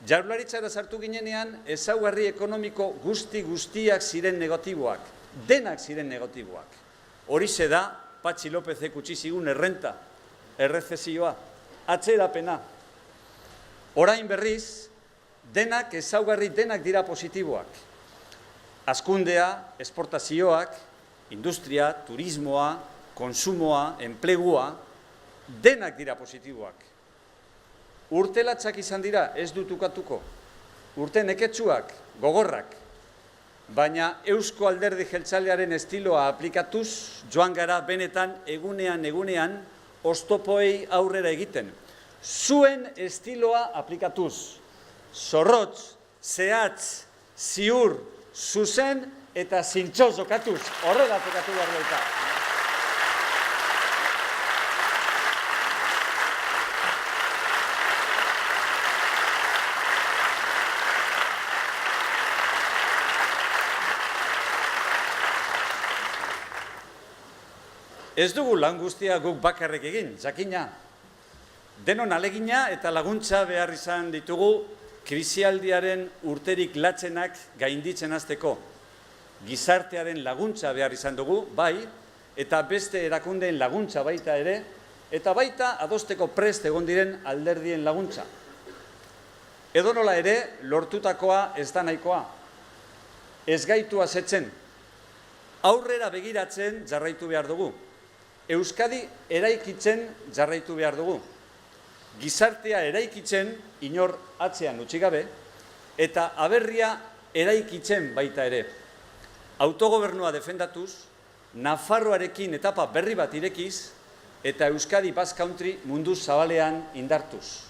Jaurlaritzara sartu ginenean, ezaugarri ekonomiko guztiak ziren negatiboak, denak ziren negatiboak. Horixe da, Patxi Lópezek utzi zigun errenta, errezezioa, atzerapena. Orain berriz, denak ezaugarri denak dira positiboak. Hazkundea, esportazioak, industria, turismoa, konsumoa, enplegua, denak dira positiboak. Urte latzak izan dira, ez dut ukatuko. Urte neketsuak, gogorrak. Baina Eusko Alderdi Jeltzalearen estiloa aplikatuz, joan gara benetan egunean oztopoei aurrera egiten. Zuen estiloa aplikatuz. Zorrotz, zehatz, ziur, zuzen eta zintxo jokatuz. Horrela aplikatu behar dauka. Ez dugu lan guztia guk bakarrik egin, jakina. Denon alegina eta laguntza behar izan ditugu krisialdiaren urterik latzenak gainditzen hasteko. Gizartearen laguntza behar izan dugu, bai, eta beste erakundeen laguntza baita ere, eta baita adosteko prest egon diren alderdien laguntza. Edonola ere, lortutakoa ez da nahikoa. Ez gaitu asetzen. Aurrera begiratzen jarraitu behar dugu. Euskadi eraikitzen jarraitu behar dugu. Gizartea eraikitzen inor atzean utzi gabe, eta aberria eraikitzen baita ere. Autogobernua defendatuz, Nafarroarekin etapa berri bat irekiz, eta Euskadi Basque Country mundu zabalean indartuz.